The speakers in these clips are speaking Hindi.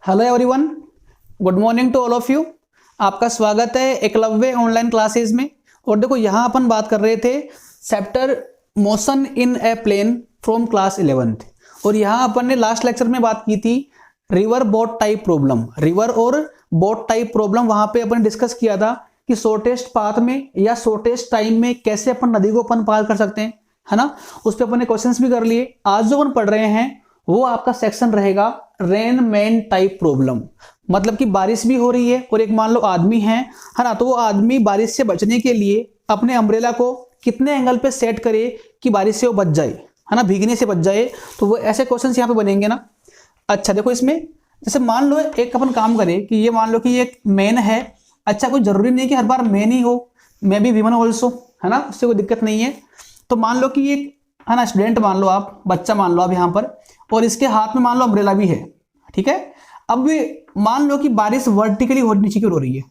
Hello everyone, good morning to all of you. आपका स्वागत है एकलव्य ऑनलाइन क्लासेस में। और देखो यहाँ अपन बात कर रहे थे chapter motion in a plane from class 11th। और यहाँ अपन ने लास्ट लेक्चर में बात की थी river boat type problem, river और बोट टाइप प्रॉब्लम। वहाँ पे अपन डिस्कस किया था कि शॉर्टेस्ट पाथ में या शॉर्टेस्ट टाइम में कैसे अपन नदी को अपन पार कर सकते हैं, है ना। उस पर अपन ने क्वेश्चंस भी कर लिए। आज जो अपन पढ़ रहे हैं वो आपका सेक्शन रहेगा रेन मैन टाइप प्रॉब्लम। मतलब कि बारिश भी हो रही है और एक मान लो आदमी है ना। तो वो आदमी बारिश से बचने के लिए अपने अम्ब्रेला को कितने एंगल पे सेट करे कि बारिश से वो बच जाए, है ना, भीगने से बच जाए। तो वो ऐसे क्वेश्चंस यहाँ पे बनेंगे ना। अच्छा देखो, इसमें जैसे मान लो एक अपन काम करें कि ये मान लो कि एक मैन है। अच्छा, कोई जरूरी नहीं कि हर बार मैन ही हो, मैं भी विमन ऑल्सो, है ना, उससे कोई दिक्कत नहीं है। तो मान लो कि एक है ना स्टूडेंट, मान लो आप बच्चा मान लो आप यहाँ पर, और इसके हाथ में मान लो अम्ब्रेला भी है, ठीक है। अब मान लो कि बारिश वर्टिकली नीचे की ओर हो रही है,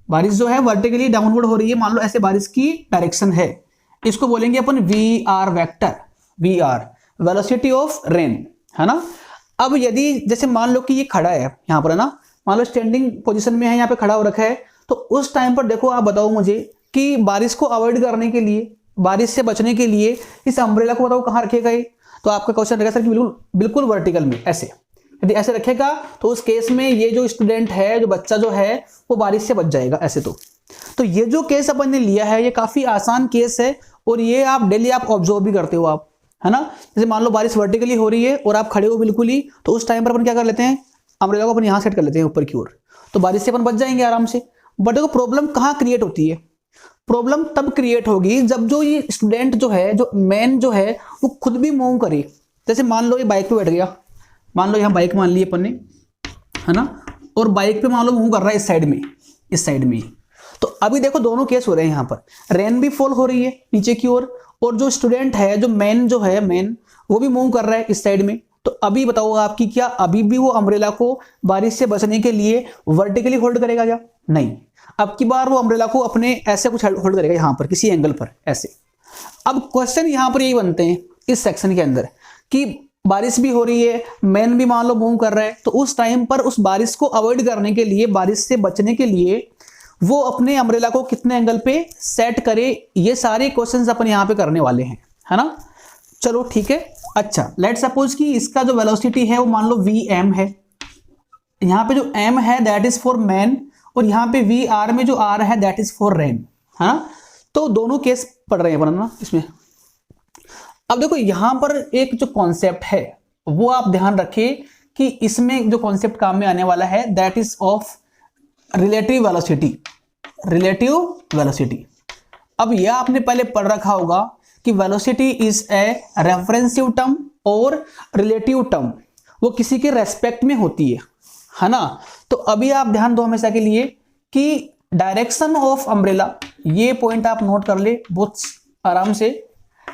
बारिश जो है वर्टिकली डाउनवर्ड हो रही है। मान लो ऐसे बारिश की डायरेक्शन है, इसको बोलेंगे अपन V R vector, V R velocity of rain, है ना। अब यदि जैसे मान लो कि ये खड़ा है यहाँ पर, है ना, मान लो स्टैंडिंग पोजीशन में है, यहाँ पे खड़ा हो रखा है। तो उस टाइम पर देखो, आप बताओ मुझे कि बारिश को अवॉइड करने के लिए, बारिश से बचने के लिए इस अम्ब्रेला को बताओ कहाँ रखेगा ये। तो आपका क्वेश्चन रहेगा सर कि बिल्कुल बिल्कुल वर्टिकल में, ऐसे। यदि ऐसे रखेगा तो उस केस में ये जो स्टूडेंट है, जो बच्चा जो है, वो बारिश से बच जाएगा ऐसे। तो ये जो केस अपन ने लिया है ये काफी आसान केस है, और ये आप डेली आप ऑब्जर्व भी करते हो आप, है ना। जैसे मान लो बारिश वर्टिकली हो रही है और आप खड़े हो बिल्कुल ही, तो उस टाइम पर अपन क्या कर लेते हैं, अम्ब्रेला को अपन यहाँ सेट कर लेते हैं ऊपर की ओर, तो बारिश से अपन बच जाएंगे आराम से। बट देखो प्रॉब्लम कहाँ क्रिएट होती है, प्रॉब्लम तब क्रिएट होगी जब जो ये स्टूडेंट जो है, जो मैन जो है, वो खुद भी मूव करे। जैसे मान लो ये बाइक पे बैठ गया, मान लो यहाँ बाइक मान ली अपन ने, है ना, और बाइक पे मान लो मूव कर रहा है इस साइड में, इस साइड में। तो अभी देखो दोनों केस हो रहे हैं यहाँ पर, रेन भी फॉल हो रही है नीचे की ओर, और जो स्टूडेंट है, जो मैन जो है, मैन वो भी मूव कर रहा है इस साइड में। तो अभी बताओ आपकी, क्या अभी भी वो अम्ब्रेला को बारिश से बचने के लिए वर्टिकली होल्ड करेगा क्या? नहीं। अब की बार वो अम्ब्रेला को अपने ऐसे कुछ होल्ड करेगा यहाँ पर किसी एंगल पर, ऐसे। अब क्वेश्चन यहाँ पर यही बनते हैं इस सेक्शन के अंदर कि बारिश भी हो रही है, मैन भी मान लो मूव कर रहा है, तो उस टाइम पर उस बारिश को अवॉइड करने के लिए, बारिश से बचने के लिए वो अपने अम्ब्रेला को कितने एंगल पे सेट करे, ये सारे क्वेश्चंस अपन यहाँ पे करने वाले हैं, है ना। चलो ठीक है। अच्छा, लेट सपोज कि इसका जो वेलोसिटी है वो मान लो वी एम है। यहाँ पे जो एम है दैट इज फॉर मैन, और यहाँ पे वी आर में जो आर है दैट इज फॉर रेन, है ना। तो दोनों केस पढ़ रहे हैं अपन ना इसमें। अब देखो यहाँ पर एक जो कॉन्सेप्ट है वो आप ध्यान रखिए कि इसमें जो कॉन्सेप्ट काम में आने वाला है that is of relative velocity, relative velocity. अब यह आपने पहले पढ़ रखा होगा कि वेलोसिटी इज ए रेफरेंसिव टर्म और रिलेटिव टर्म, वो किसी के रेस्पेक्ट में होती है ना। तो अभी आप ध्यान दो हमेशा के लिए कि डायरेक्शन ऑफ अम्ब्रेला, ये पॉइंट आप नोट कर ले बहुत आराम से।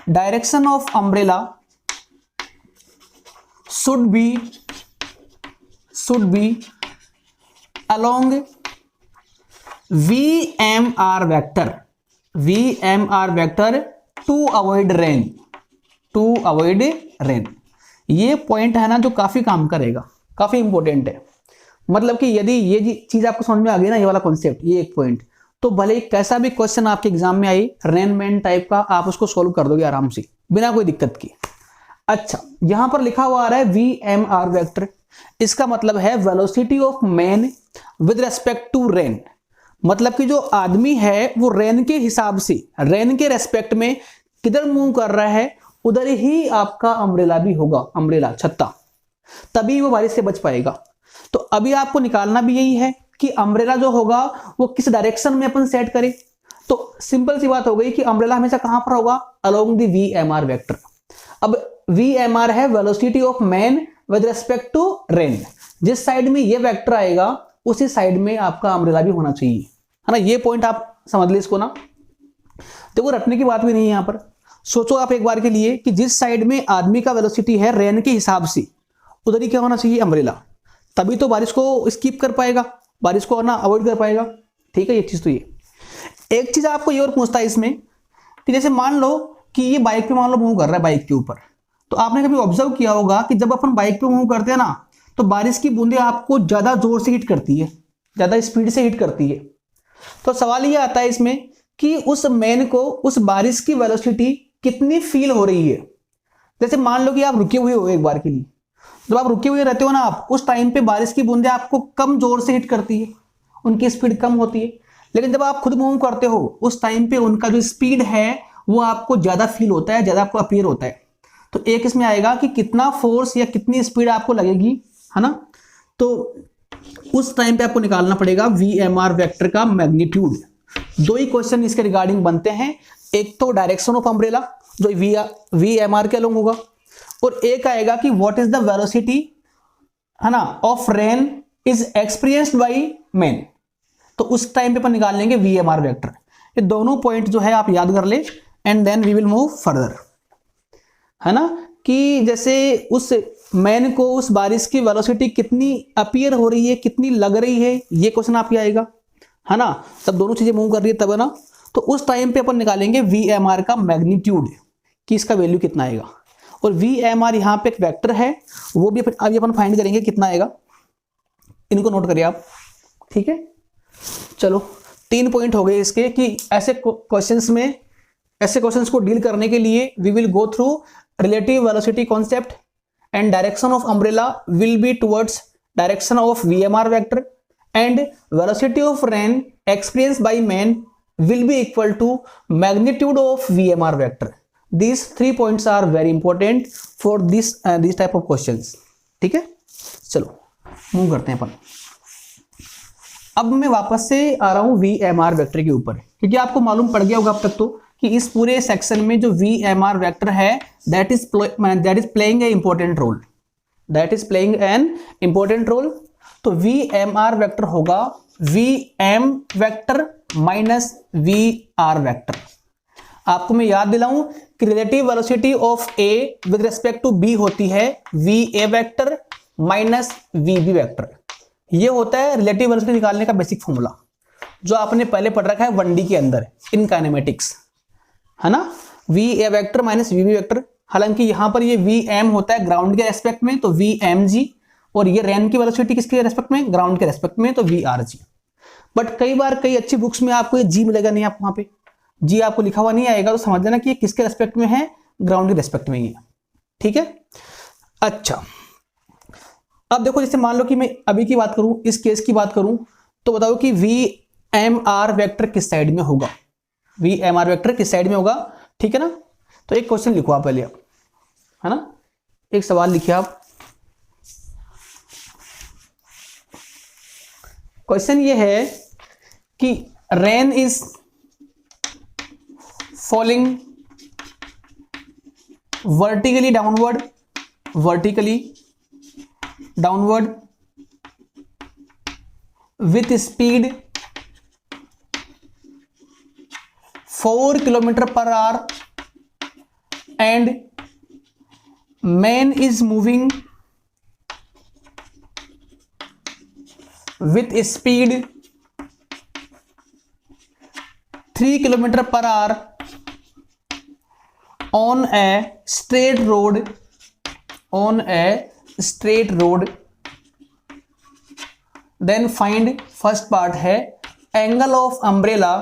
Direction of umbrella should be along VMR vector, VMR vector to avoid rain, to avoid rain. ये पॉइंट है ना जो काफी काम करेगा, काफी इंपॉर्टेंट है। मतलब कि यदि ये चीज आपको समझ में आ गई ना, ये वाला कॉन्सेप्ट, ये एक पॉइंट, तो भले ही कैसा भी क्वेश्चन आपके एग्जाम में आई रेन मैन टाइप का, आप उसको सोल्व कर दोगे आराम से बिना कोई दिक्कत की। अच्छा, यहां पर लिखा हुआ आ रहा है VMR वेक्टर, इसका मतलब है velocity of man with respect to rain. मतलब कि जो आदमी है वो रेन के हिसाब से, रेन के रेस्पेक्ट में किधर मूव कर रहा है, उधर ही आपका अम्ब्रेला भी होगा, अम्ब्रेला छत्ता, तभी वो बारिश से बच पाएगा। तो अभी आपको निकालना भी यही है कि अम्ब्रेला जो होगा वो किस डायरेक्शन में अपन सेट करें। तो सिंपल सी बात हो गई कि अम्ब्रेला हमेशा कहां पर होगा, अलोंग द VMR वेक्टर। अब VMR है velocity of man with respect to rain, जिस साइड में ये वेक्टर आएगा उसी साइड में आपका अम्ब्रेला भी होना चाहिए, है ना। ये पॉइंट आप समझ ले इसको ना। देखो रटने की बात भी नहीं है यहाँ पर। सोचो आप एक बार के लिए कि जिस साइड में आदमी का वेलोसिटी है रेन के हिसाब से, उधर ही क्या होना चाहिए, अम्ब्रेला, तभी तो बारिश को स्किप कर पाएगा, बारिश को ना अवॉइड कर पाएगा। ठीक है, ये चीज तो ये। एक चीज आपको ये और पूछता है इसमें कि जैसे मान लो कि ये बाइक पे मान लो मूव कर रहा है, बाइक के ऊपर, तो आपने कभी ऑब्जर्व किया होगा कि जब अपन बाइक पे मूव करते हैं ना, तो बारिश की बूंदें आपको ज़्यादा जोर से हिट करती है, ज़्यादा स्पीड से हिट करती है। तो सवाल ये आता है इसमें कि उस मैन को उस बारिश की वेलोसिटी कितनी फील हो रही है। जैसे मान लो कि आप रुके हुए हो एक बार के लिए, जब आप रुके हुए रहते हो ना आप, उस टाइम पे बारिश की बूंदें आपको कम जोर से हिट करती है, उनकी स्पीड कम होती है। लेकिन जब आप खुद मूव करते हो उस टाइम पे उनका जो स्पीड है वो आपको ज़्यादा फील होता है, ज़्यादा आपको अपीयर होता है। तो एक इसमें आएगा कि कितना फोर्स या कितनी स्पीड आपको लगेगी, है ना। तो उस टाइम पे आपको निकालना पड़ेगा VMR वेक्टर का मैग्नीट्यूड। दो ही क्वेश्चन इसके रिगार्डिंग बनते हैं, एक तो डायरेक्शन ऑफ अम्ब्रेला जो VMR के अलोंग होगा, और एक आएगा कि व्हाट इज द वेलोसिटी, है ना, of rain is experienced by man. तो उस टाइम पे अपन निकाल लेंगे VMR वेक्टर। ये दोनों पॉइंट जो है आप याद कर ले and then we will move further, है ना। कि जैसे उस मैन को उस बारिश की वेलोसिटी कितनी अपीयर हो रही है, कितनी लग रही है, ये क्वेश्चन आपके आएगा, है ना। तब दोनों चीजें मूव कर रही है तब, है ना। तो उस टाइम पे अपन निकालेंगे VMR का मैग्नीट्यूड कि इसका वैल्यू कितना आएगा। और VMR यहाँ पे एक वेक्टर है, वो भी अभी अपन फाइंड करेंगे कितना आएगा। इनको नोट करिए आप, ठीक है। चलो 3 पॉइंट हो गए इसके कि ऐसे क्वेश्चंस में, ऐसे क्वेश्चंस को डील करने के लिए we will go through relative velocity concept and direction of umbrella will be towards direction of VMR vector and velocity of rain experience by man will be equal to magnitude of VMR vector. These 3 points are very important for this type of questions. ठीक है, चलो मूव करते हैं अपन। अब मैं वापस से आ रहा हूं VMR वेक्टर के ऊपर, क्योंकि आपको मालूम पड़ गया होगा अब तक तो कि इस पूरे सेक्शन में जो VMR वेक्टर है that is playing an important role. That is playing an important role. तो VMR वेक्टर होगा VM vector minus VR vector. आपको मैं याद दिलाऊं कि relative velocity of A with respect to B होती है VA vector minus VB vector. ये होता है रिलेटिव वेलोसिटी निकालने का बेसिक फॉर्मूला, जो आपने पहले पढ़ रखा है 1D के अंदर इन काइनेमेटिक्स, है ना। VA vector minus VB vector. हालांकि यहां पर ये VM होता है ग्राउंड के रेस्पेक्ट में, तो VMG, और ये रेन की वेलोसिटी किसके रेस्पेक्ट में, ग्राउंड के रेस्पेक्ट में, तो VRG। बट कई बार कई अच्छी बुक्स में आपको ये जी मिलेगा नहीं, आपको वहां पे जी आपको लिखा हुआ नहीं आएगा, तो समझ लेना कि ये किसके रेस्पेक्ट में है, ग्राउंड के रेस्पेक्ट में ही है, ठीक है। अच्छा, अब देखो जैसे मान लो कि मैं अभी की बात करूं, इस केस की बात करूं, तो बताओ कि VMR वेक्टर किस साइड में होगा, VMR वेक्टर किस साइड में होगा, ठीक है ना। तो एक क्वेश्चन लिखो आप पहले, है ना, एक सवाल लिखिए आप। क्वेश्चन ये है कि rain is falling vertically downward with speed 4 km/h and man is moving with speed 3 km/h on a straight road, then find, first part है angle of umbrella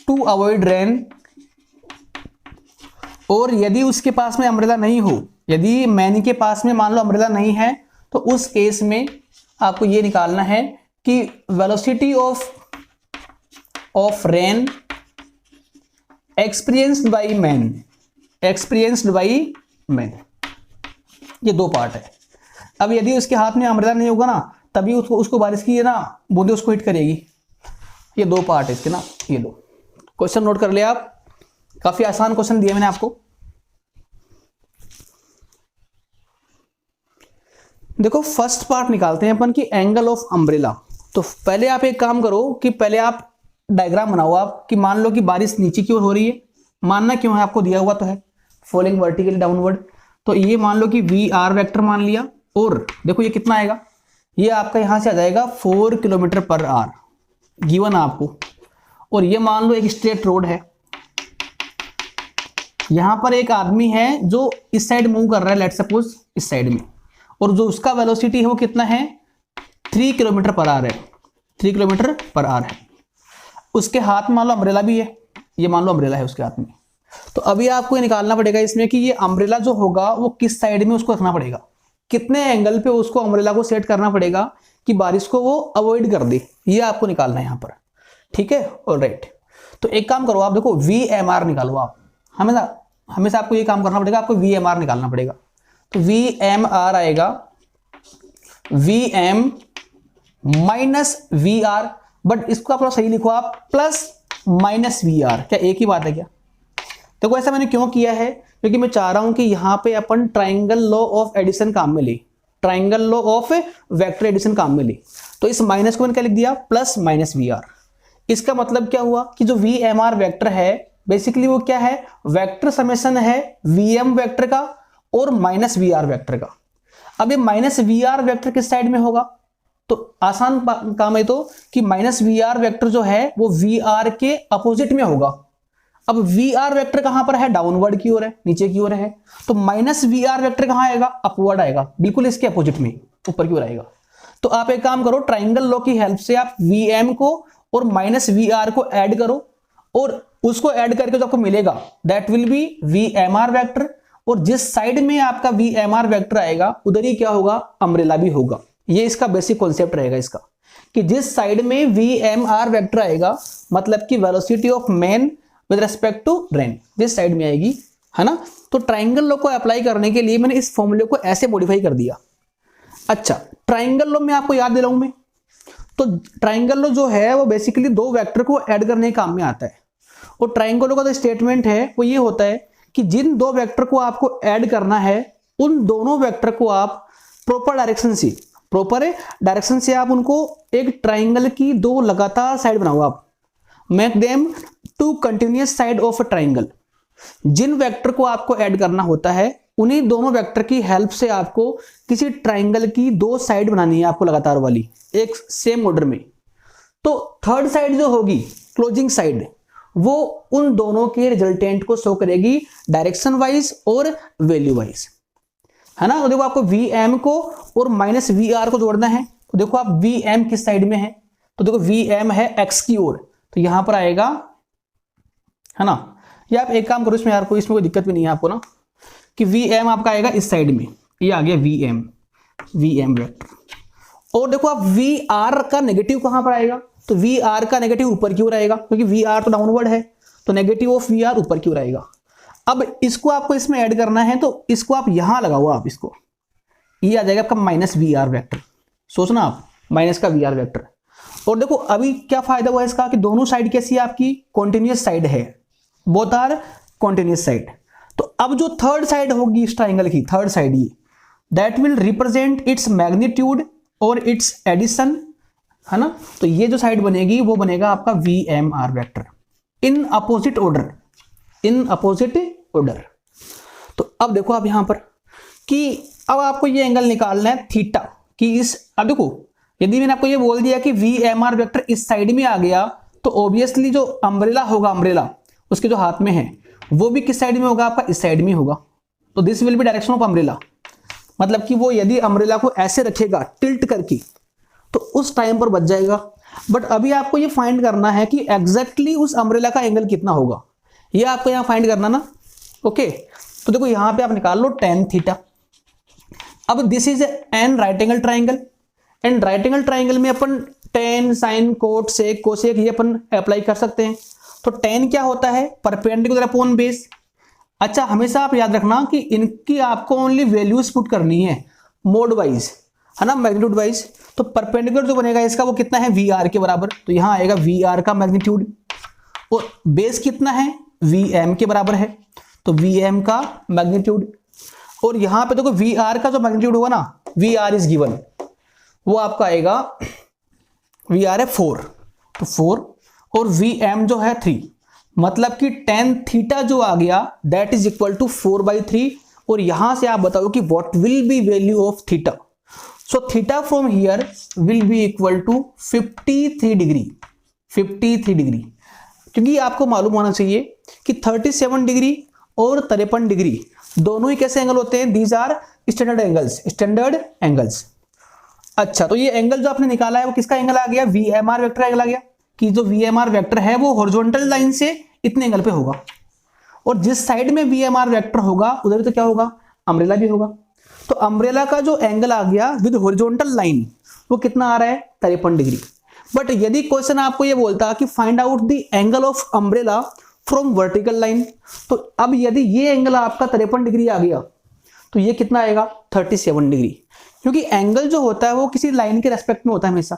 to avoid rain। और यदि उसके पास में अम्ब्रेला नहीं हो, यदि मैन के पास में मान लो अम्ब्रेला नहीं है, तो उस केस में आपको ये निकालना है कि velocity of rain experienced by man. ये 2 पार्ट है। अब यदि उसके हाथ में अम्ब्रेला नहीं होगा ना, तभी उसको बारिश की ना बूंदे उसको हिट करेगी। ये 2 पार्ट है इसके ना, ये 2 क्वेश्चन नोट कर लिया आप। काफी आसान क्वेश्चन दिया मैंने आपको। देखो फर्स्ट पार्ट निकालते हैं अपन की एंगल ऑफ अम्ब्रेला। तो पहले आप एक काम करो कि पहले आप डायग्राम बनाओ आप, कि मान लो कि बारिश नीचे की ओर हो रही है, मानना क्यों है, आपको दिया हुआ तो है फॉलिंग वर्टिकली डाउनवर्ड। तो ये मान लो कि VR वेक्टर मान लिया, और देखो ये कितना आएगा, ये आपका यहां से आ जाएगा 4 km/h गिवन आपको। और ये मान लो एक स्ट्रेट रोड है यहां पर एक आदमी है जो इस साइड मूव कर रहा है, लेट सपोज इस साइड में, और जो उसका वेलोसिटी है वो कितना है 3 किलोमीटर पर आवर है, 3 किलोमीटर पर आवर है। उसके हाथ में मान लो अम्ब्रेला भी है, ये मान लो अम्ब्रेला है उसके हाथ में। तो अभी आपको ये निकालना पड़ेगा इसमें कि ये अम्ब्रेला जो होगा वो किस साइड में उसको रखना पड़ेगा, कितने एंगल पे उसको अम्ब्रेला को सेट करना पड़ेगा कि बारिश को वो अवॉइड कर दे, ये आपको निकालना है यहाँ पर। ठीक है, ऑलराइट। तो एक काम करो आप, देखो VMR निकालो आप, हमेशा आपको ये काम करना पड़ेगा, आपको VMR निकालना पड़ेगा। तो VMR आएगा VM माइनस VR, बट इसको आप थोड़ा सही लिखो आप, प्लस माइनस VR। क्या एक ही बात है क्या? देखो ऐसा मैंने क्यों किया है, क्योंकि मैं चाह रहा हूं कि यहां पे अपन ट्राइंगल लॉ ऑफ एडिशन काम में ले, triangle law of vector addition काम में ले। तो इस माइनस को मैंने क्या लिख दिया, प्लस माइनस VR। इसका मतलब क्या हुआ कि जो VMR वेक्टर है बेसिकली वो क्या है, वेक्टर समेशन है VM वेक्टर का और माइनस VR वेक्टर का। अब ये माइनस VR वेक्टर किस साइड में होगा, तो आसान काम है तो कि माइनस VR वेक्टर जो है वो VR के अपोजिट में होगा। अब VR वेक्टर कहां पर है, डाउनवर्ड की ओर है, नीचे की ओर है। तो माइनस VR वेक्टर कहां आएगा, अपवर्ड आएगा, बिल्कुल इसके अपोजिट में, ऊपर की ओर आएगा। तो आप एक काम करो, ट्राइंगल लॉ की हेल्प से आप VM को और माइनस VR को ऐड करो, और उसको ऐड करके जो आपको मिलेगा that will B VMR vector, और जिस साइड में आपका VMR वेक्टर आएगा उधर ही क्या होगा, अम्ब्रेला भी होगा। ये इसका बेसिक कॉन्सेप्ट रहेगा इसका, कि जिस साइड में VMR वेक्टर आएगा मतलब कि velocity of man with respect to rain जिस साइड में आएगी, है ना। तो ट्राइंगल लॉ को अप्लाई करने के लिए मैंने इस फॉर्मूले को ऐसे मॉडिफाई कर दिया। अच्छा, ट्राइंगल लॉ में आपको याद दिलाऊं मैं, तो ट्राइंगल लॉ जो है वो बेसिकली दो वेक्टर को ऐड करने के काम में आता है। और ट्राइंगल लॉ का जो स्टेटमेंट है वो ये होता है कि जिन दो वेक्टर को आपको ऐड करना है उन दोनों वेक्टर को आप प्रॉपर डायरेक्शन से आप उनको एक ट्राइंगल की दो लगातार साइड बनाओ आप, make them two continuous side of a triangle. जिन वेक्टर को आपको ऐड करना होता है उन्हीं दोनों वेक्टर की हेल्प से आपको किसी ट्राइंगल की दो साइड बनानी है आपको लगातार वाली, एक सेम ऑर्डर में। तो थर्ड साइड जो होगी क्लोजिंग साइड, वो उन दोनों के रिजल्टेंट को शो करेगी डायरेक्शन वाइज और वैल्यू वाइज, है ना। तो देखो आपको VM को और माइनस VR को जोड़ना है, तो देखो आप VM किस साइड में है, तो देखो VM है X की ओर, तो यहां पर आएगा, है ना। या आप एक काम करो इसमें यार, कोई इसमें कोई दिक्कत भी नहीं है आपको ना, कि VM आपका आएगा इस साइड में, ये आ गया VM वेक्टर। और देखो आप VR का नेगेटिव कहां पर आएगा, तो VR का नेगेटिव ऊपर की ओर आएगा, क्योंकि VR तो डाउनवर्ड है, तो नेगेटिव ऑफ VR ऊपर की ओर आएगा। अब इसको आपको इसमें ऐड करना है, तो इसको आप यहां लगाओ, आप इसको, ये आ जाएगा आपका माइनस VR वेक्टर। सोचना आप, माइनस का VR वेक्टर। और देखो अभी क्या फायदा हुआ इसका कि दोनों साइड कैसी है आपकी, कॉन्टिन्यूअस साइड है, बोथ आर कॉन्टिन्यूअस साइड। तो अब जो थर्ड साइड होगी इस ट्राइंगल की, थर्ड साइड ये, that will represent its magnitude और इट्स एडिशन, है ना। तो ये जो साइड बनेगी वो बनेगा आपका VMR vector in opposite order. तो अब देखो आप यहां पर कि अब आपको ये एंगल निकालना है थीटा, कि इस, अब देखो यदि मैंने आपको ये बोल दिया कि VMR वेक्टर इस साइड में आ गया, तो ऑब्वियसली जो अम्ब्रेला होगा, अम्ब्रेला उसके जो हाथ में है वो भी किस साइड में होगा, आपका इस साइड में होगा। तो this will B direction of umbrella, मतलब कि वो यदि अम्ब्रेला को ऐसे रखेगा टिल्ट करके तो उस टाइम पर बच जाएगा। बट अभी आपको ये फाइंड करना है कि एग्जैक्टली उस अम्ब्रेला का एंगल कितना होगा, ये आपको यहां फाइंड करना ना। ओके, तो देखो यहां पे आप निकाल लो tan थीटा। अब this is an right angle triangle, and right angle triangle में अपन tan sin cot sec cosec ये अपन अप्लाई कर सकते हैं। तो tan क्या होता है, परपेंडिकुलर अपॉन बेस। अच्छा, हमेशा आप याद रखना कि इनकी आपको ओनली वैल्यूज पुट करनी है मोड वाइज, है ना, मैग्नीट्यूड वाइज। तो परपेंडिकुलर जो बनेगा इसका वो कितना है, VR के बराबर, तो यहां आएगा VR का मैग्नीट्यूड, और बेस कितना है, VM के बराबर है, तो VM का मैग्नीट्यूड। और यहां पे देखो VR का जो मैग्नीट्यूड होगा ना, VR इज गिवन, वो आपका आएगा, VR है 4, तो 4, और VM जो है 3, मतलब कि tan थीटा जो आ गया दैट इज इक्वल टू 4/3। और यहां से आप बताओ कि what will be value of theta. So theta from here will be equal to 53 degree, 53 degree, क्योंकि आपको मालूम होना चाहिए कि 37 डिग्री और 53 डिग्री दोनों ही कैसे एंगल होते हैं? These are standard angles, standard angles. अच्छा, तो ये एंगल जो आपने निकाला है वो किसका एंगल आ गया? VMR वेक्टर एंगल आ गया, कि जो VMR वेक्टर है वो हॉरिजॉन्टल लाइन से इतने एंगल पे होगा, और जिस साइड में VMR वेक्टर होगा उधर तो क्या होगा? अम्ब्रेला भी होगा। तो अम्ब्रेला का जो एंगल आ गया विद हॉरिजॉन्टल लाइन वो कितना आ रहा है? 53 डिग्री। बट यदि क्वेश्चन आपको ये बोलता कि find out the angle of umbrella from vertical line, तो अब यदि ये एंगल आपका 53 डिग्री आ गया तो ये कितना आएगा? 37 डिग्री, क्योंकि एंगल जो होता है वो किसी लाइन के रेस्पेक्ट में होता है हमेशा।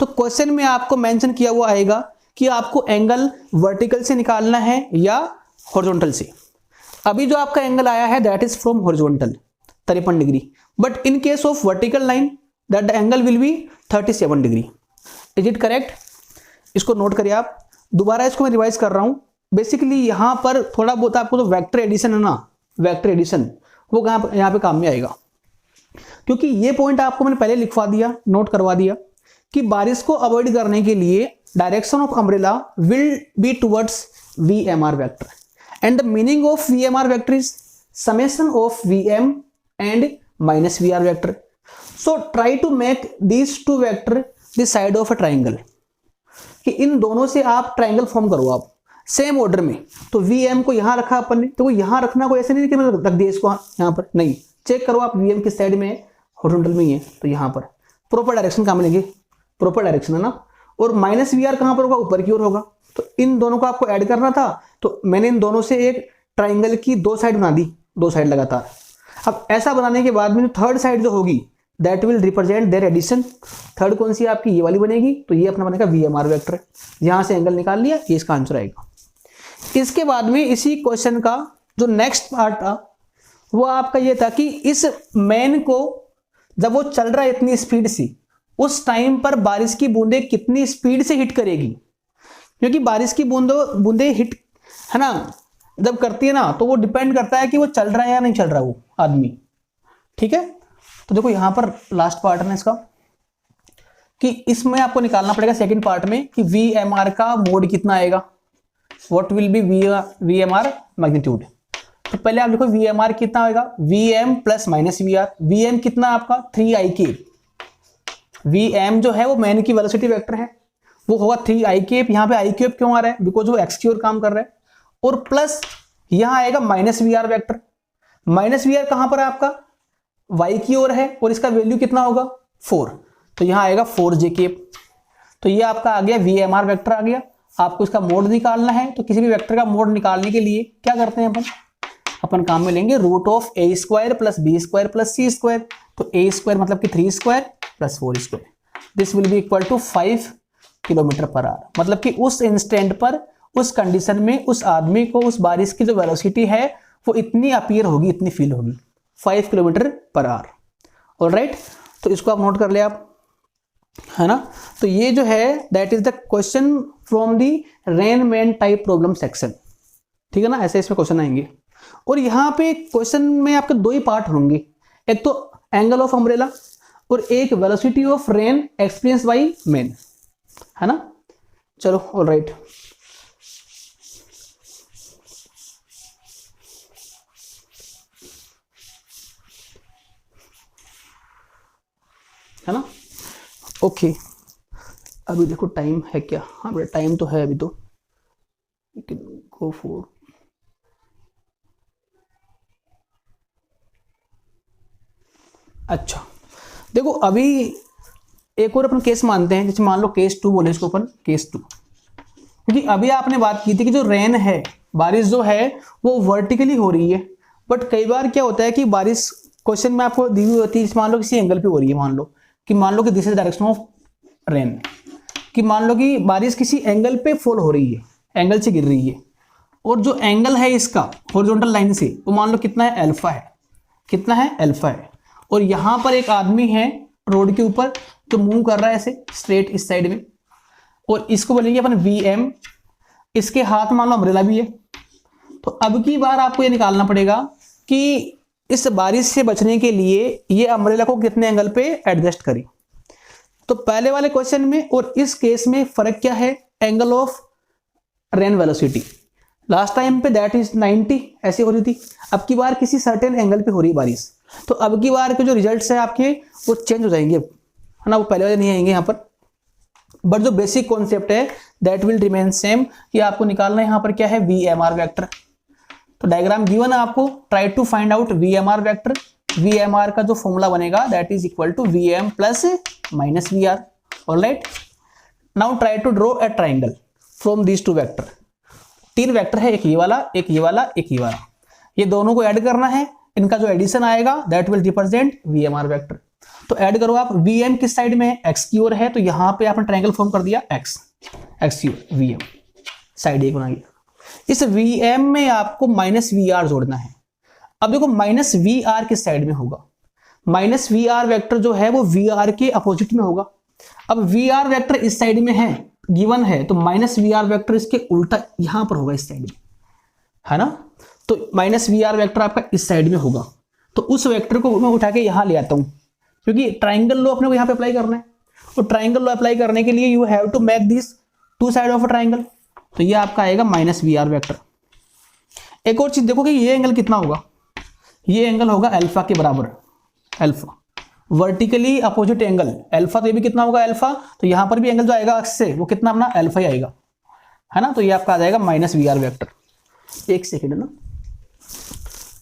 तो क्वेश्चन में आपको मेंशन किया हुआ आएगा कि आपको एंगल वर्टिकल से निकालना है या हॉरिजॉन्टल से। अभी जो आपका एंगल आया है that is from horizontal 53 degree, but in case of vertical line that angle will be 37 degree. Is it correct? इसको नोट करिए आप। दोबारा इसको मैं रिवाइज कर रहा हूं। बेसिकली यहां पर थोड़ा बहुत आपको जो वेक्टर एडिशन है ना, वेक्टर एडिशन वो यहाँ पे काम में आएगा, क्योंकि ये पॉइंट आपको मैंने पहले लिखवा दिया, नोट करवा दिया कि बारिश को अवॉइड करने के लिए direction of umbrella will be towards VMR vector, and the meaning of VMR vector is summation of VM and minus VR vector. So try to make these two vector the side of a triangle, कि इन दोनों से आप ट्राइंगल फॉर्म करो आप सेम ऑर्डर में। तो VM को यहां रखा अपन ने, तो यहां रखना कोई ऐसे नहीं कि मैं रख दिया इसको यहां पर, नहीं, चेक करो आप VM किस साइड में है, हॉरिजॉन्टल में ही है, तो यहां पर प्रॉपर डायरेक्शन कहां मिलेंगे? प्रॉपर डायरेक्शन है ना। और माइनस VR कहां पर होगा? ऊपर की ओर होगा। तो इन दोनों को आपको ऐड करना था, तो मैंने इन दोनों से एक ट्राइंगल की दो साइड बना दी, दो साइड लगातार। अब ऐसा बनाने के बाद में थर्ड साइड जो होगी that will represent their addition. Third कौन सी आपकी? ये वाली बनेगी, तो ये अपना बनेगा VMR वेक्टर। यहां से एंगल निकाल लिया, ये इसका आंसर आएगा। इसके बाद में इसी क्वेश्चन का जो नेक्स्ट पार्ट था वो आपका ये था कि इस मैन को जब वो चल रहा है इतनी स्पीड से, उस टाइम पर बारिश की बूंदे कितनी स्पीड से हिट करेगी, क्योंकि बारिश की बूंदे हिट है ना जब करती है ना, तो वो डिपेंड करता है कि वो चल रहा है या नहीं चल रहा वो आदमी। ठीक है, तो देखो यहां पर लास्ट पार्ट है इसका, कि इसमें आपको निकालना पड़ेगा सेकंड पार्ट में कि VMR का मोड कितना आएगा, what will B VMR magnitude. तो पहले आप लिखो VMR कितना आएगा? VM plus minus VR। VM कितना आपका? 3i cap. VM जो है वो मैन की वेलोसिटी वेक्टर है, वो होगा 3i केप। यहाँ पे i केप क्यों आ रहा है? बिकॉज वो x की ओर काम कर रहा है। और प्लस यहाँ आएगा minus VR vector. Minus VR कहां पर है आपका? y की ओर है, और इसका वैल्यू कितना होगा? 4, तो यहाँ आएगा 4j केप। तो ये आपका आ गया VMR वेक्टर आ गया। आपको इसका मोड निकालना है, तो किसी भी वेक्टर का मोड निकालने के लिए क्या करते हैं अपन काम में लेंगे root of a square plus b square plus c square. तो a स्क्वायर मतलब कि 3 square plus 4 square, this will be equal to 5 kilometre per hour. मतलब कि उस इंस्टेंट पर, उस कंडीशन में उस आदमी को उस बारिश की जो वेलोसिटी है वो इतनी अपीयर होगी, इतनी फील होगी, 5 किलोमीटर पर आवर। ऑलराइट, तो इसको आप नोट कर ले आप, है ना। तो ये जो है that is the question from the rain man type problem section. ठीक है ना, ऐसे इसमें क्वेश्चन आएंगे। और यहाँ पे क्वेश्चन में आपके दो ही पार्ट होंगे, एक तो एंगल ऑफ अम्ब्रेला और एक velocity of rain experience by man, है ना। चलो ऑलराइट, है ना। ओके, अभी देखो टाइम है क्या? हाँ बेटा टाइम तो है अभी, तो गो फॉर। अच्छा देखो, अभी एक और अपन केस मानते हैं, जैसे मान लो केस 2 बोले इसको अपन, केस 2। क्योंकि अभी आपने बात की थी कि जो रेन है, बारिश जो है वो वर्टिकली हो रही है, बट कई बार क्या होता है कि बारिश क्वेश्चन में आपको दी हुई होती है, मान लो किसी एंगल पे हो रही है, मान लो कि this is direction of rain, कि मान लो कि बारिश किसी एंगल पे फॉल हो रही है, एंगल से गिर रही है, और जो एंगल है इसका हॉरिजॉन्टल लाइन से वो मान लो कितना है? अल्फा है। कितना है? अल्फा है। और यहां पर एक आदमी है रोड के ऊपर जो मूव कर रहा है ऐसे स्ट्रेट इस साइड में, और इसको बोलेंगे अपन VM। इसके हाथ मान लो अम्ब्रेला भी है। तो अब की बार आपको ये निकालना पड़ेगा कि इस बारिश से बचने के लिए ये अम्ब्रेला को कितने एंगल पे एडजस्ट करें। तो पहले वाले क्वेश्चन में और इस केस में फर्क क्या है? Angle of rain velocity. Last time पे दैट इज 90 ऐसे हो रही थी, अब की बार किसी सर्टेन एंगल पे हो रही है बारिश, तो अब की बार के जो रिजल्ट्स है आपके वो चेंज हो जाएंगे, है ना, वो पहले वाले नहीं आएंगे यहाँ पर, बट जो बेसिक कॉन्सेप्ट है दैट विल रिमेन सेम, कि आपको निकालना है यहाँ पर क्या है VMR वेक्टर। तो डायग्राम गिवन है आपको, try to find out VMR vector. VMR का जो फॉर्मूला बनेगा that is equal to VM plus minus VR। Alright, now try to draw a triangle from this two vector. 3 vector है, एक ये वाला, एक ये वाला, एक ये वाला, ये दोनों को ऐड करना है, इनका जो एडिशन आएगा that will represent VMR vector. तो ऐड करो आप, VM किस साइड में है, x की ओर है, तो यहां पे आपने ट्रायंगल फॉर्म कर दिया x की ओर, VM साइड एक बना गया। इस VM में आपको माइनस VR जोड़ना है। अब देखो माइनस VR किस साइड में होगा, माइनस VR वेक्टर जो है वो VR के अपोजिट में होगा। अब VR वेक्टर इस साइड में है, गिवन है, तो माइनस VR वेक्टर इसके उल्टा यहां पर होगा, इस साइड में, है ना। तो माइनस VR वेक्टर आपका इस साइड में होगा, तो उस वेक्टर को मैं उठा के यहां ले आता हूं, क्योंकि ट्राइंगल लॉ अपने को यहाँ पे अप्लाई करना है। और ट्राइंगल लॉ अप्लाई करने के लिए you have to make this two side of a triangle, तो ये आपका आएगा माइनस VR वेक्टर। एक और चीज देखो कि ये एंगल कितना होगा, ये एंगल होगा अल्फा के बराबर, alpha vertically opposite angle alpha, तो ये भी कितना होगा अल्फा, तो यहां पर भी एंगल जो आएगा अक्स से वो कितना अपना अल्फा ही आएगा, है ना। तो ये आपका आ जाएगा माइनस VR वेक्टर। एक सेकेंड है ना,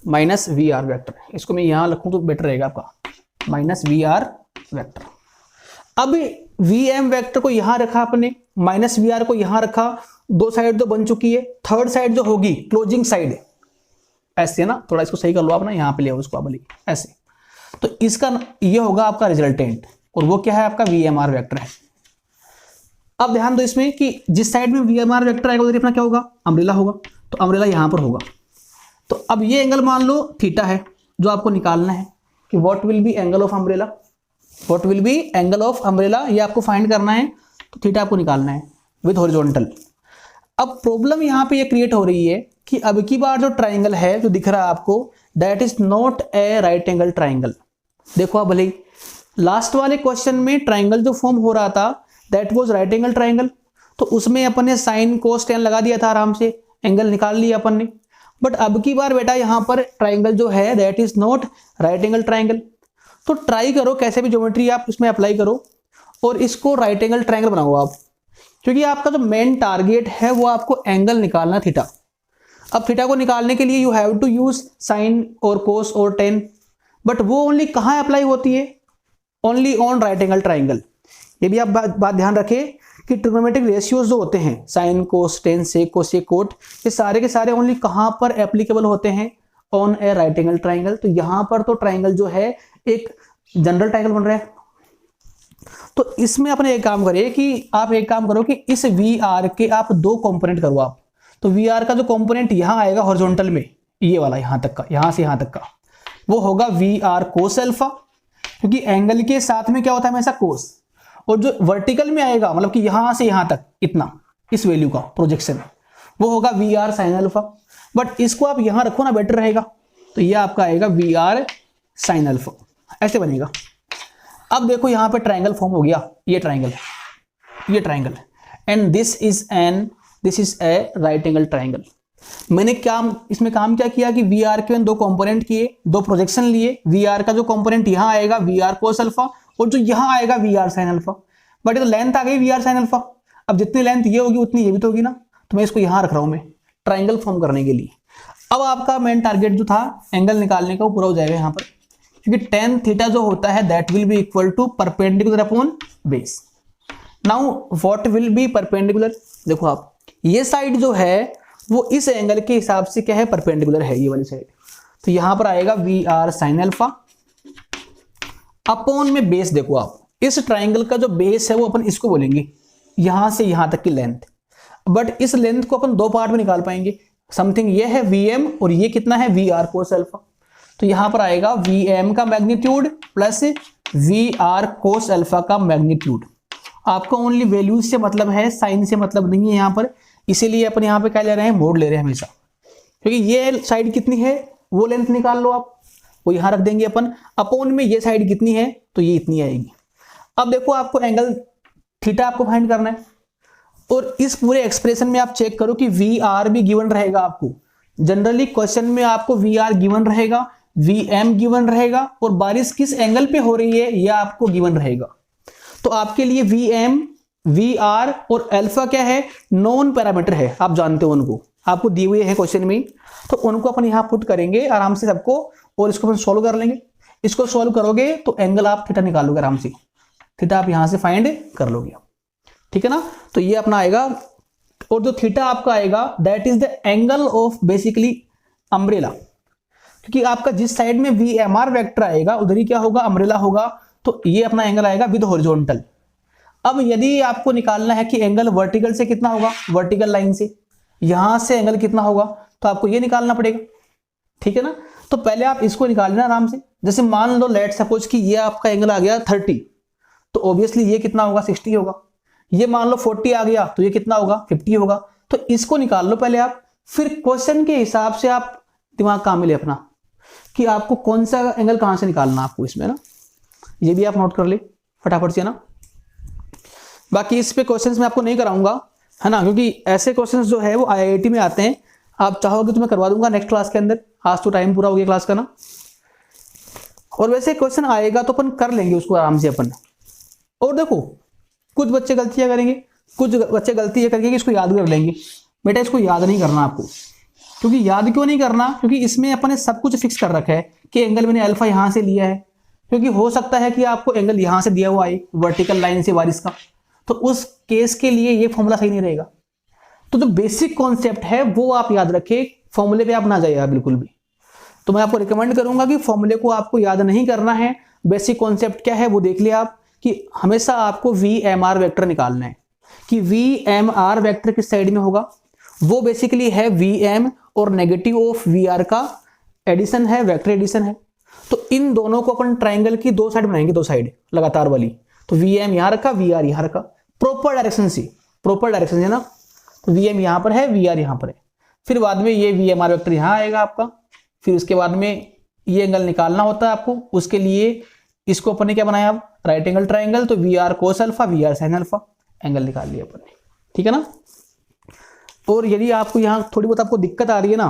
माइनस VR वेक्टर, इसको मैं यहां रखूं तो बेटर रहेगा आपका, माइनस VR वेक्टर। अब VM वेक्टर को यहां रखा आपने, माइनस VR को यहां रखा, दो साइड तो बन चुकी है, थर्ड साइड जो होगी क्लोजिंग साइड ऐसे ना, थोड़ा इसको सही कर लो आप ना, यहां पे ले आओ इसको आप ऐसे, तो इसका ये होगा आपका रिजल्टेंट, और वो क्या है आपका VMR वेक्टर है। अब ध्यान दो इसमें कि जिस साइड में VMR वेक्टर आएगा उधर अपना क्या होगा, अम्ब्रेला होगा, तो अम्ब्रेला यहां पर होगा। तो अब ये एंगल मान लो थीटा है, जो आपको निकालना है कि what will B angle of umbrella, what will B angle of umbrella, ये आपको फाइंड करना है, तो थीटा आपको निकालना है विद हॉरिजॉन्टल। अब प्रॉब्लम यहां पे ये क्रिएट हो रही है कि अब की बार जो ट्राइंगल है जो दिख रहा है आपको that is not a right angle triangle. देखो आप भले लास्ट वाले क्वेश्चन में ट्राइंगल जो फॉर्म हो रहा था that was right angle triangle, तो उसमें अपन ने साइन कोस टेन लगा दिया था, आराम से एंगल निकाल लिया अपन ने। बट अब की बार बेटा यहां पर ट्राइंगल जो है that is not right angle triangle. तो ट्राई करो कैसे भी ज्योमेट्री आप इसमें अप्लाई करो और इसको राइट एंगल ट्राइंगल बनाओ आप, क्योंकि आपका जो मेन टारगेट है वो आपको एंगल निकालना थीटा। अब थीटा को निकालने के लिए you have to use sine और कोस और टेन, बट वो ओनली कहां अप्लाई होती है, only on right angle triangle. ये भी आप बात ध्यान रखें कि ट्रिग्नोमेट्रिक रेशियोज जो होते हैं sine cos tan sec cosec cot, ये सारे के सारे ओनली कहां पर एप्लीकेबल होते हैं, on A right angle triangle. तो यहां पर तो ट्राइंगल जो है एक जनरल ट्राइंगल बन रहा है, तो इसमें अपने एक काम करिए कि आप एक काम करो कि इस VR के आप दो कंपोनेंट करो आप। तो VR का जो कंपोनेंट यहां आएगा हॉरिजॉन्टल में, ये वाला यहां तक का, यहां से यहां तक का, वो होगा VR कोस अल्फा, क्योंकि एंगल के साथ में क्या होता है हमेशा कोस। और जो वर्टिकल में आएगा मतलब कि यहां से यहां तक इतना, इस वैल्यू का प्रोजेक्शन, वो होगा VR साइन अल्फा। बट इसको आप यहां रखो ना, बेटर रहेगा। तो ये आपका आएगा VR साइन अल्फा, ऐसे बनेगा। अब देखो यहां पे ट्राइंगल फॉर्म हो गया, ये triangle and this is a right angle triangle. मैंने क्या इसमें काम क्या किया कि VR के दो कंपोनेंट किए, दो प्रोजेक्शन लिए। VR का जो कंपोनेंट यहां आएगा VR कोस अल्फा, और जो यहां आएगा VR साइन अल्फा। बट ये तो लेंथ आ गई VR साइन अल्फा, अब जितनी लेंथ ये होगी उतनी ये भी तो होगी ना, तो मैं इसको यहां रख रहा हूं मैं ट्राइंगल फॉर्म करने के लिए। अब आपका मेन टारगेट जो था एंगल निकालने का वो पूरा हो जाएगा यहां पर, क्योंकि टेन थीटा जो होता है that will be equal to perpendicular upon base. Now what will be perpendicular, देखो आप ये साइड जो है वो इस एंगल के हिसाब से क्या है, परपेंडिकुलर है ये वाली साइड। तो यहां पर आएगा VR साइन अल्फा अपॉन में बेस। देखो आप इस ट्राइंगल का जो बेस है वो अपन इसको बोलेंगे, यहां से यहां तक की लेंथ। बट इस लेंथ को अपन दो पार्ट में निकाल पाएंगे, समथिंग ये है VM और ये कितना है VR कोस अल्फा। तो यहां पर आएगा VM का magnitude plus VR cos alpha का मैग्नीट्यूड। आपको ओनली वैल्यूज से मतलब है, साइन से मतलब नहीं है यहां पर, इसीलिए अपन यहां पे क्या ले रहे हैं, मोड ले रहे हैं हमेशा। क्योंकि ये साइड कितनी है वो लेंथ निकाल लो आप, वो यहां रख देंगे अपन, अपॉन में ये साइड कितनी है तो ये इतनी आएगी। अब देखो आपको एंगल थीटा आपको फाइंड करना है, और इस पूरे एक्सप्रेशन में आप चेक करो कि वी आर भी गिवन रहेगा आपको। जनरली क्वेश्चन में आपको वी आर गिवन रहेगा, वी एम गिवन रहेगा, और बारिश किस एंगल पे हो रही है यह आपको गिवन रहेगा। तो आपके लिए वी एम, वी आर और अल्फा क्या है, नॉन पैरामीटर है, आप जानते हो उनको, आपको दिए हुए है क्वेश्चन में। तो उनको अपन यहाँ पुट करेंगे आराम से सबको, और इसको अपन सोल्व कर लेंगे। इसको सोल्व करोगे तो एंगल आप थीटा निकालोगे आराम से, थीटा आप यहां से फाइंड कर लोगे, ठीक है ना। तो ये अपना आएगा, और जो थीटा आपका आएगा that is the angle of basically umbrella, क्योंकि आपका जिस साइड में वी एम आर वेक्टर आएगा उधर ही क्या होगा, अम्ब्रेला होगा। तो ये अपना एंगल आएगा विद हॉरिजॉन्टल। अब यदि आपको निकालना है कि एंगल वर्टिकल से कितना होगा, वर्टिकल लाइन से यहां से एंगल कितना होगा, तो आपको ये निकालना पड़ेगा, ठीक है ना। तो पहले आप इसको निकाल लेना आराम से। जैसे मान लो लेट सपोज कि ये आपका एंगल आ गया 30, तो ऑब्वियसली ये कितना होगा, 60 होगा। ये मान लो 40 आ गया तो ये कितना होगा, 50 होगा। तो इसको निकाल लो पहले आप, फिर क्वेश्चन के हिसाब से आप दिमाग काम में ले अपना कि आपको कौन सा एंगल कहां से निकालना आपको इसमें ना, ये भी आप नोट कर ले फटाफट से ना। बाकी इस पे क्वेश्चंस मैं आपको नहीं कराऊंगा, है ना, क्योंकि ऐसे क्वेश्चंस जो है वो आईआईटी में आते हैं। आप चाहोगे तो मैं करवा दूंगा नेक्स्ट क्लास के अंदर, आज तो टाइम पूरा हो गया क्लास का ना। और वैसे क्वेश्चन आएगा तो अपन कर लेंगे उसको आराम से अपन। और देखो कुछ बच्चे गलतियां करेंगे, कुछ बच्चे गलती ये करेंगे कि इसको याद कर लेंगे। बेटा इसको याद नहीं करना आपको, क्योंकि याद क्यों नहीं करना, क्योंकि इसमें अपन ने सब कुछ फिक्स कर रखा है कि एंगल मैंने अल्फा यहां से लिया है, क्योंकि हो सकता है कि आपको एंगल यहां से दिया हुआ आए वर्टिकल लाइन से बारिश का, तो उस केस के लिए ये फॉर्मूला सही नहीं रहेगा। तो जो बेसिक कॉन्सेप्ट है वो आप याद रखें, फॉर्मूले पे आप ना जाइएगा बिल्कुल भी। तो मैं आपको रिकमेंड करूंगा कि फॉर्मूले को आपको याद नहीं करना है, बेसिक कॉन्सेप्ट क्या है वो देख लिया आप, कि हमेशा आपको वी एम आर वैक्टर निकालना है कि वी एम आर वैक्टर किस साइड में होगा। वो बेसिकली है वी एम और नेगेटिव ऑफ वी आर का एडिशन है, वैक्टर एडिशन है। तो इन दोनों को अपन ट्राइंगल की दो साइड बनाएंगे, दो साइड लगातार वाली। तो वी एम यहां रखा, वी आर यहां रखा, प्रॉपर डायरेक्शन से, प्रॉपर डायरेक्शन है ना। तो वी एम यहां पर है, वी आर यहां पर है। फिर बाद में ये वी एम आर वैक्टर यहां आएगा आपका। फिर उसके बाद में ये एंगल निकालना होता है आपको, उसके लिए इसको अपन ने क्या बनाया, अब राइट एंगल ट्राइंगल। तो V R cos alpha, V R sine alpha, angle निकाल लिया अपन ने, ठीक है ना। और यदि आपको यहाँ थोड़ी बहुत आपको दिक्कत आ रही है ना,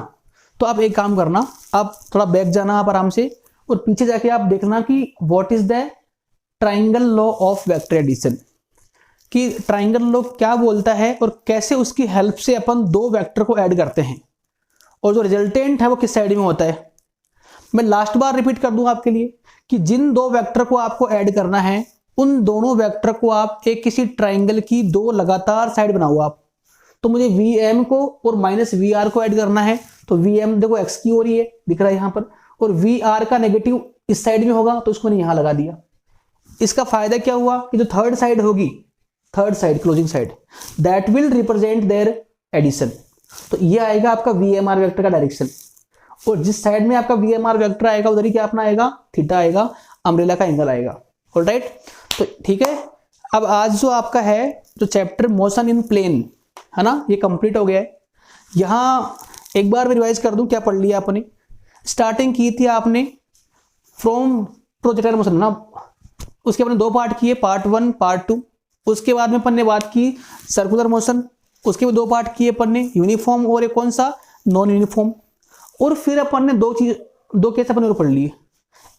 तो आप एक काम करना, आप थोड़ा बैक जाना आप आराम से, और पीछे जाके आप देखना कि what is the triangle law of vector addition, कि ट्राइंगल लॉ क्या बोलता है और कैसे उसकी हेल्प से अपन दो वेक्टर को ऐड करते हैं, और जो रिजल्टेंट है वो किस साइड में होता है। मैं लास्ट बार रिपीट कर दूंगा आपके लिए कि जिन दो वेक्टर को आपको ऐड करना है, उन दोनों वेक्टर को आप एक किसी ट्राइंगल की दो लगातार साइड बनाओ आप। तो मुझे वी एम को और माइनस वी आर को ऐड करना है, तो वी एम देखो एक्स की हो रही है, दिख रहा है यहां पर, और वी आर का नेगेटिव इस साइड में होगा, तो उसको मैंने यहां लगा दिया। इसका फायदा क्या हुआ कि जो थर्ड साइड होगी, third side closing side, that will represent their addition. तो ये आएगा आपका वी एम आर वेक्टर का डायरेक्शन, और जिस साइड में आपका वी एम आर वेक्टर आएगा उधर ही क्या अपना आएगा, थीटा आएगा, अम्ब्रेला का एंगल आएगा। ऑलराइट, तो ठीक है। अब आज जो आपका है जो चैप्टर मोशन इन प्लेन है ना, ये कंप्लीट हो गया है। यहां एक बार मैं रिवाइज कर दूं क्या पढ़ लिया आपने। स्टार्टिंग की थी आपने फ्रॉम प्रोजेक्टाइल मोशन ना, उसके अपने दो पार्ट किए, पार्ट 1 पार्ट 2। उसके बाद में अपन ने बात की सर्कुलर मोशन, उसके भी दो पार्ट किए अपन ने, यूनिफॉर्म और एक कौन सा, नॉन यूनिफॉर्म। और फिर अपन ने दो केस अपन और पढ़ लिए।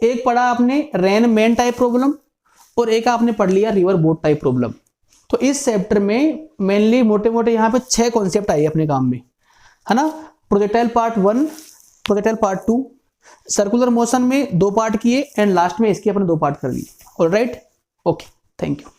एक पढ़ा आपने रेन मैन टाइप प्रॉब्लम, और एक आपने पढ़ लिया रिवर बोट टाइप प्रॉब्लम। तो इस चैप्टर में मेनली मोटे मोटे यहाँ पे 6 कॉन्सेप्ट आए अपने काम में, है ना। Projectile part 1, projectile part 2, circular motion में 2 पार्ट किए, एंड लास्ट में इसके अपने 2 पार्ट कर लिए। Alright, okay, thank you.